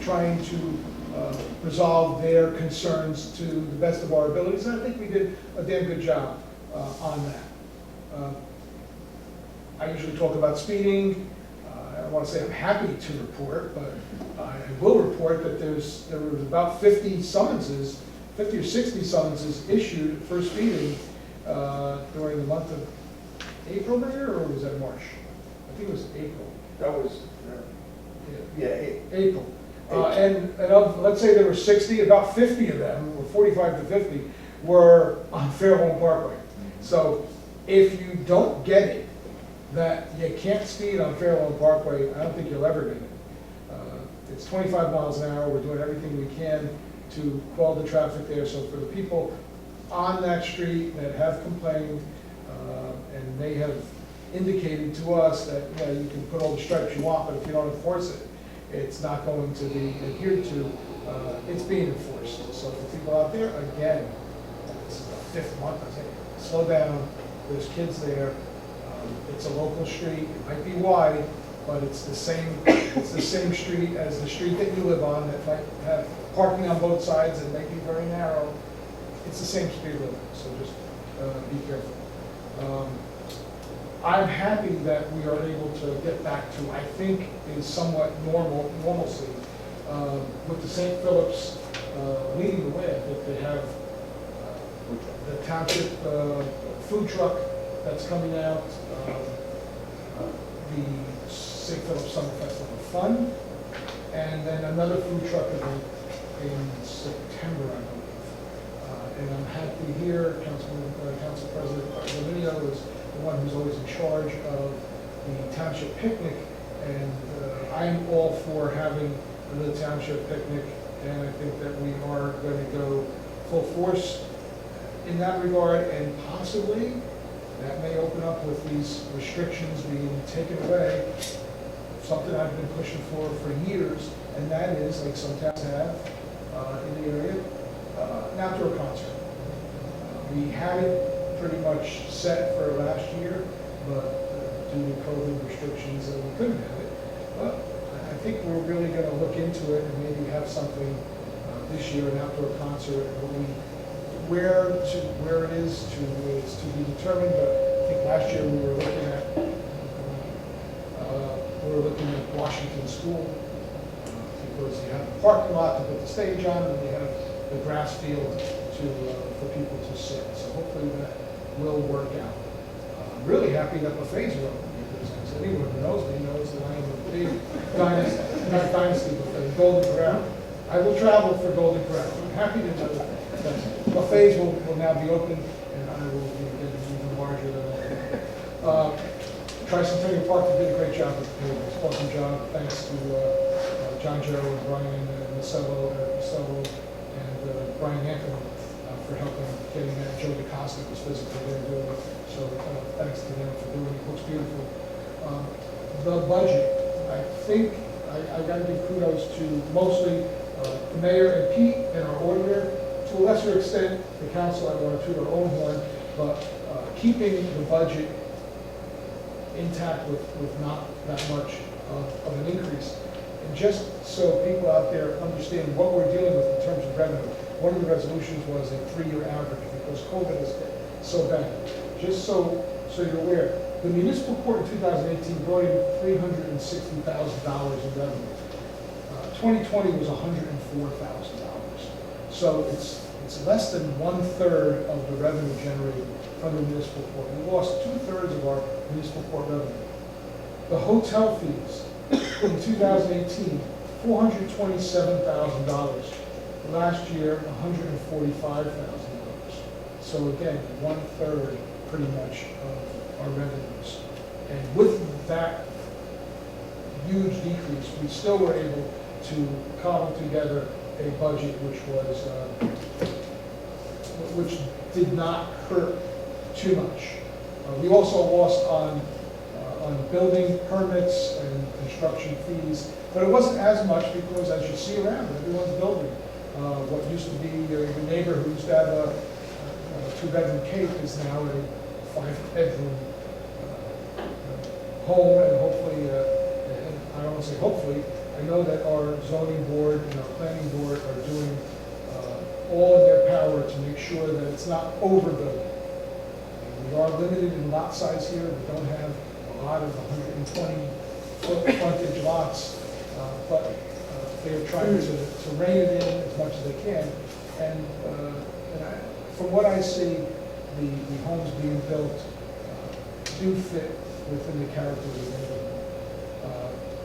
trying to resolve their concerns to the best of our abilities, and I think we did a damn good job on that. I usually talk about speeding. I don't want to say I'm happy to report, but I will report that there was about 50 summonses, 50 or 60 summonses issued for speeding during the month of April there, or was that March? I think it was April. That was, April. And of, let's say there were 60, about 50 of them, or 45 to 50, were on Fairlawn Parkway. So if you don't get it, that you can't speed on Fairlawn Parkway, I don't think you'll ever get it. It's 25 miles an hour. We're doing everything we can to quell the traffic there. So for the people on that street that have complained, and they have indicated to us that, yeah, you can put all the stripes you want, but if you don't enforce it, it's not going to be adhered to. It's being enforced. So for people out there, again, this is the fifth month, I think, slow down. There's kids there. It's a local street. It might be wide, but it's the same street as the street that you live on that might have parking on both sides and may be very narrow. It's the same speed limit, so just be careful. I'm happy that we are able to get back to, I think, is somewhat normalcy with the St. Phillips leading the way. I think they have the township food truck that's coming out, the St. Phillips Summer Festival Fun, and then another food truck event in September, I believe. And I'm happy to hear Council President Dominio is the one who's always in charge of the township picnic, and I'm all for having the township picnic, and I think that we are going to go full force in that regard, and possibly that may open up with these restrictions being taken away, something I've been pushing for years, and that is, like some towns have in the area, an outdoor concert. We had it pretty much set for last year, but due to COVID restrictions, we couldn't have it. But I think we're really going to look into it and maybe have something this year, an outdoor concert. Where it is to be determined, but I think last year we were looking at Washington School, because you have the parking lot to put the stage on, and you have the grass field for people to sit. So hopefully that will work out. I'm really happy that buffets are open, because anyone who knows me knows that I am a big dynasty buffet, Golden Corral. I will travel for Golden Corral. I'm happy to know that buffets will now be open, and I will be getting even larger than that. Tricentennial Park did a great job with the tables, awesome job. Thanks to John Joe and Brian Macello and Brian Anthony for helping getting that. Joe DeCosta was physically there doing it, so thanks to them for doing it. It looks beautiful. The budget, I think I got to give kudos to mostly the mayor and Pete and our auditor. To a lesser extent, the council, I want to toot our own horn, but keeping the budget intact with not that much of an increase. And just so people out there understand what we're dealing with in terms of revenue, one of the resolutions was a 3-year average, because COVID is so bad. Just so you're aware, the municipal court in 2018 brought in $360,000 in revenue. 2020 was $104,000. So it's less than 1/3 of the revenue generated from the municipal court. We lost 2/3 of our municipal court revenue. The hotel fees in 2018, $427,000. Last year, $145,000. So again, 1/3 pretty much of our revenues. And with that huge decrease, we still were able to cobble together a budget which did not hurt too much. We also lost on building permits and construction fees, but it wasn't as much because, as you see around, everyone's building. What used to be your neighbor who used to have a 2-bedroom cape is now a 5-bedroom home, and hopefully, and I don't want to say hopefully, I know that our zoning board and our planning board are doing sure that it's not overbuilt. We are limited in lot size here, we don't have a lot of 120-foot frontage lots, but they're trying to rein it in as much as they can. And from what I see, the homes being built do fit within the character of the neighborhood.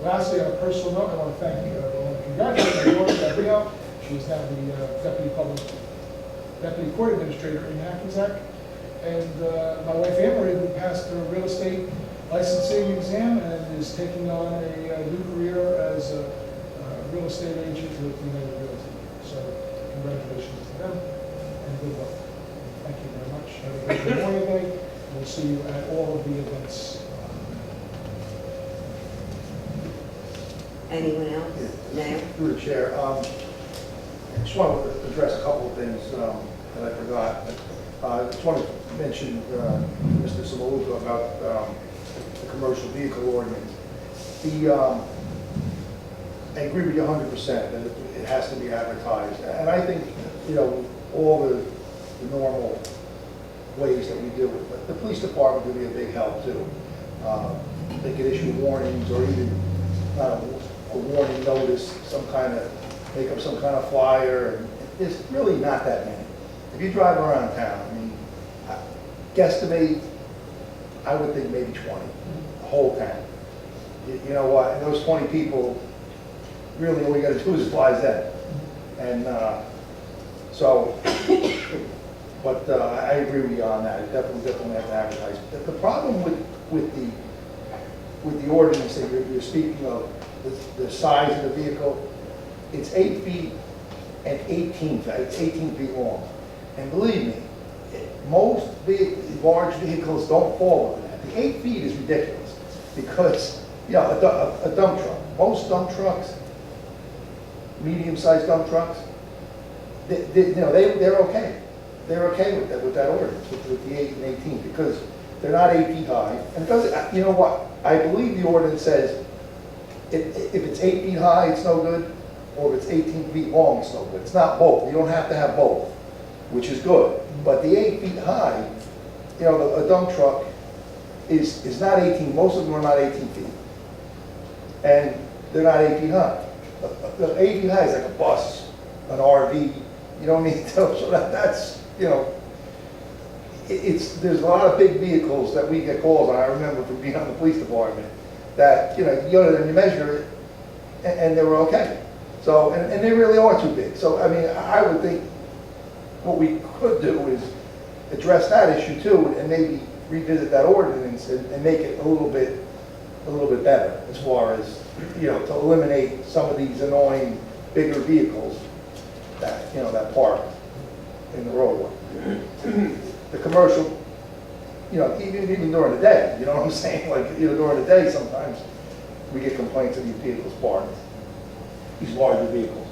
Lastly, on a personal note, I want to thank you, I want to congratulate my daughter, Gabrielle. She's now the Deputy Court Administrator in Hackensack. And my wife Anne-Marie, who passed her real estate licensing exam and is taking on a new career as a real estate agent with United Realty. So congratulations to them and good luck. Thank you very much. Have a great Memorial Day. We'll see you at all of the events. Anyone else? Mayor? Through the chair, I just want to address a couple of things that I forgot. I just want to mention Mr. Samaluka about the commercial vehicle ordinance. I agree with you 100% that it has to be advertised. And I think, all the normal ways that we do it. But the police department would be a big help too. They could issue warnings or even a warning notice, make up some kind of flyer. And there's really not that many. If you drive around town, I mean, guesstimate, I would think maybe 20, the whole town. You know what? And those 20 people, really all you got to do is advise them. And but I agree with you on that. It definitely have to advertise. The problem with the ordinance that you're speaking of, the size of the vehicle, it's 8 feet and 18 feet. It's 18 feet long. And believe me, most large vehicles don't fall within that. The 8 feet is ridiculous because, a dump truck, most dump trucks, medium-sized dump trucks, they're okay. They're okay with that ordinance, with the 8 and 18, because they're not 8 feet high. And it doesn't, you know what? I believe the ordinance says if it's 8 feet high, it's no good, or if it's 18 feet long, it's no good. It's not both. You don't have to have both, which is good. But the 8 feet high, a dump truck is not 18. Most of them are not 18 feet. And they're not 8 feet high. The 8 feet high is like a bus, an RV. You don't need to, so that's, there's a lot of big vehicles that we get calls on. I remember from being on the police department that, you go there and you measure it and they were okay. So, and they really are too big. So, I mean, I would think what we could do is address that issue too and maybe revisit that ordinance and make it a little bit better as far as, to eliminate some of these annoying bigger vehicles that park in the roadway. The commercial, even during the day, you know what I'm saying? Like, during the day, sometimes we get complaints of these vehicles parked, these larger vehicles.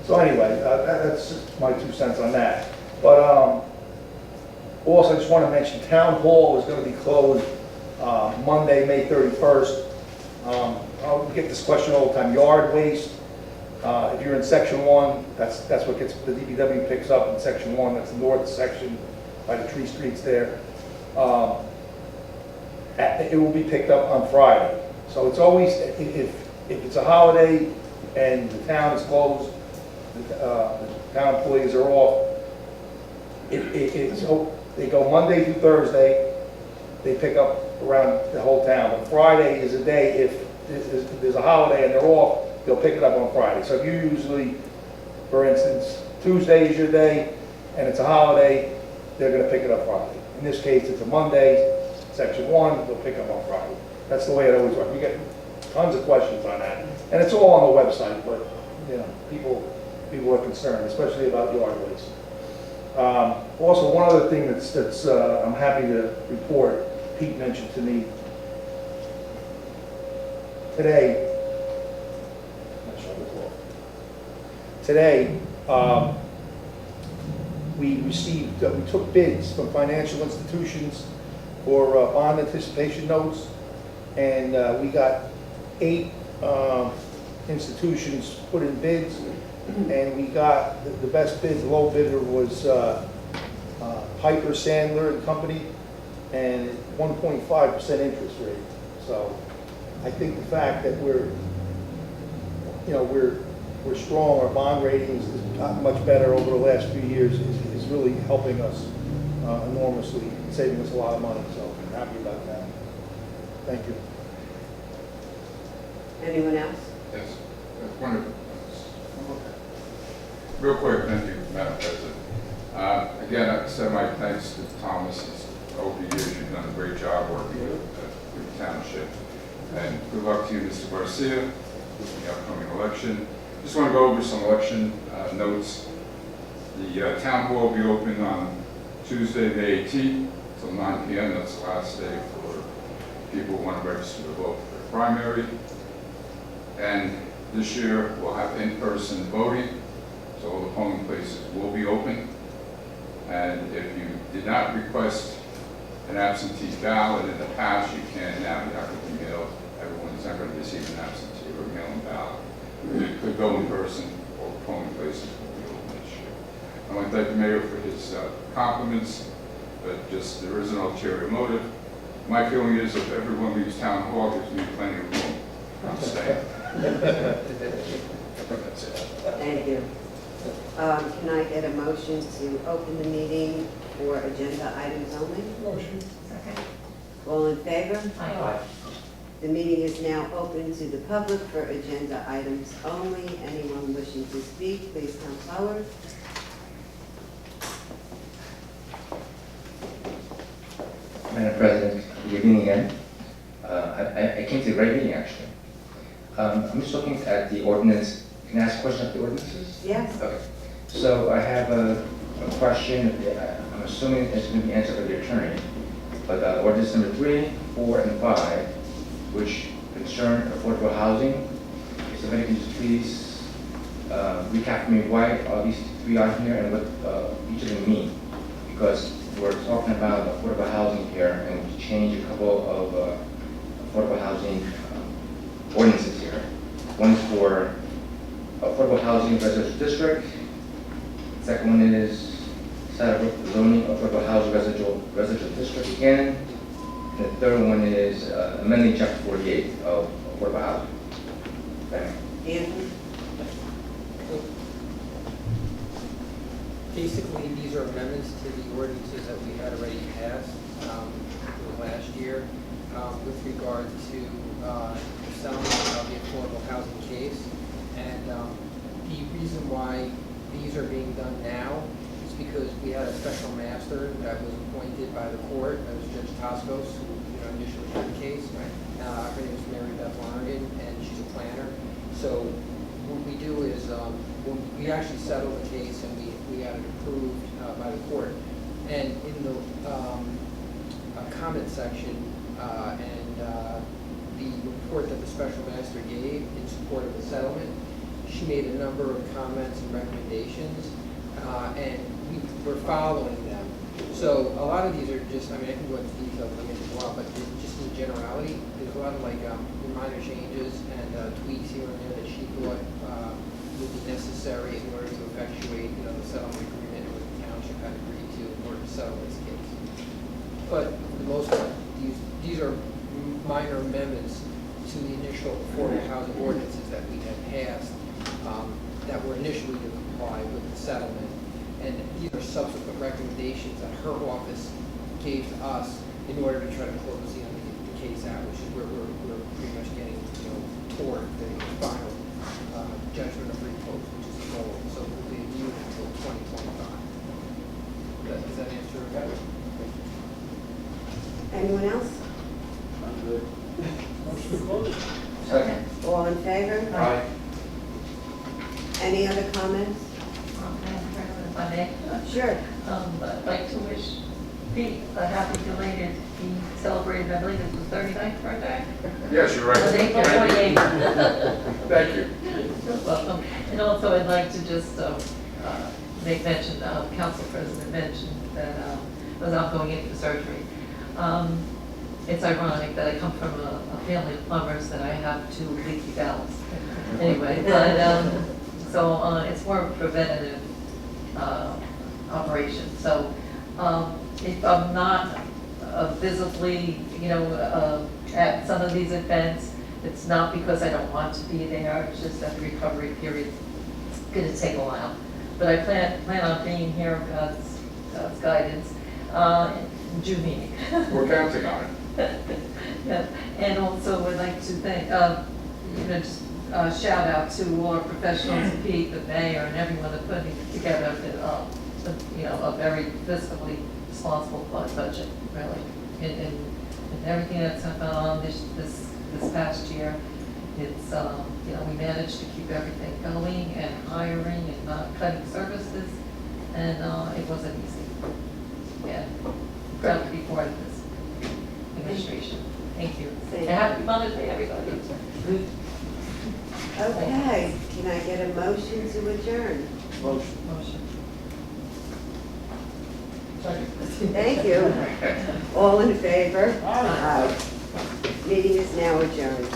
So anyway, that's just my 2 cents on that. But also, I just want to mention, Town Hall is going to be closed Monday, May 31st. I'll get this question all the time. Yard waste. If you're in Section 1, that's what the DPW picks up in Section 1. That's the north section by the tree streets there. It will be picked up on Friday. So it's always, if it's a holiday and the town is closed, the town employees are off, they go Monday through Thursday, they pick up around the whole town. But Friday is a day, if there's a holiday and they're off, they'll pick it up on Friday. So if you usually, for instance, Tuesday is your day and it's a holiday, they're going to pick it up Friday. In this case, it's a Monday, Section 1, they'll pick up on Friday. That's the way it always works. We get tons of questions on that. And it's all on the website, but people are concerned, especially about yard waste. Also, one other thing that's I'm happy to report, Pete mentioned to me today. Today, we took bids from financial institutions for bond anticipation notes, and we got 8 institutions put in bids, and we got the best bid. The low bidder was Piper Sandler and Company, and 1.5% interest rate. So I think the fact that we're strong, our bond ratings has gotten much better over the last few years is really helping us enormously, saving us a lot of money, so I'm happy about that. Thank you. Anyone else? Yes. Real quick, thank you, Madam President. Again, I said my thanks to Thomas. Over the years, you've done a great job working with the township. And good luck to you, Mr. Garcia, in the upcoming election. Just want to go over some election notes. The town hall will be open on Tuesday, May 18th, till 9 p.m. That's the last day for people who want to register to vote for the primary. And this year, we'll have in-person voting, so all the polling places will be open. And if you did not request an absentee ballot in the past, you can now. You have to be mailed. Everyone's not going to receive an absentee or mail-in ballot. You could go in person, or polling places will be open this year. I want to thank the mayor for his compliments, but just there is an ulterior motive. My feeling is if everyone leaves town hall, gives me plenty of room. I'm staying. That's it. Thank you. Can I get a motion to open the meeting for agenda items only? Motion. Second. All in favor? Aye. The meeting is now open to the public for agenda items only. Anyone wishing to speak, please come forward. Madam President, good evening again. I came to the right meeting, actually. I'm just looking at the ordinance. Can I ask a question of the ordinances? Yes? Okay. So I have a question. I'm assuming it's going to be answered by the attorney. But ordinance number 3, 4, and 5, which concern affordable housing. If somebody can just please recap for me why are these 3 on here and what each of them mean? Because we're talking about affordable housing here, and we changed a couple of affordable housing ordinances here. One's for affordable housing residential district. Second one is Saddlebrook zoning affordable housing residential district again. And the third one is amending chapter 48 of affordable housing. Thank you. Anthony? Basically, these are amendments to the ordinances that we had already passed last year with regard to the settlement of the affordable housing case. And the reason why these are being done now is because we had a special master that was appointed by the court. That was Judge Toscos, who initially had the case. Her name is Mary Beth Lonergan, and she's a planner. So what we do is we actually settled the case, and we had it approved by the court. And in the comment section and the report that the special master gave in support of the settlement, she made a number of comments and recommendations, and we're following them. So a lot of these are just, I can go into detail as well, but just in generality, there's a lot of minor changes and tweaks here and there that she thought would be necessary in order to effectuate, the settlement agreement with the township had agreed to in order to settle this case. But for the most part, these are minor amendments to the initial affordable housing ordinances that we had passed that were initially to comply with the settlement. And these are subsequent recommendations that her office gave to us in order to try to close the case out, which is where we're pretty much getting toward the final judgment of repose, which is the goal. So we'll be immune until 2025. Does that answer your question? Anyone else? I'm good. Motion to close. Second. All in favor? Aye. Any other comments? Madam President, if I may. Sure. I'd like to wish Pete a happy belated. He celebrated, I believe it was 39th birthday. Yes, you're right. On April 28th. Thank you. You're welcome. And also, I'd like to just make mention, Council President mentioned that as I'm going in for surgery. It's ironic that I come from a family of plumbers that I have 2 leaky valves. Anyway, but so it's more of a preventative operation. So If I'm not visibly, at some of these events, it's not because I don't want to be there, it's just that the recovery period is gonna take a while. But I plan on being here, God's guidance, June meeting. We're counting on it. Yeah, and also would like to thank, just shout out to all our professionals, Pete, the mayor, and everyone that putting together a very fiscally responsible budget, really. And everything that's gone on this past year, it's, we managed to keep everything going and hiring and not cutting services, and it wasn't easy. Yeah, proud to be part of this administration. Thank you. Thank And happy Mother's Day, everybody. Okay, can I get a motion to adjourn? Motion. Second. Thank you. All in favor? Aye. Meeting is now adjourned.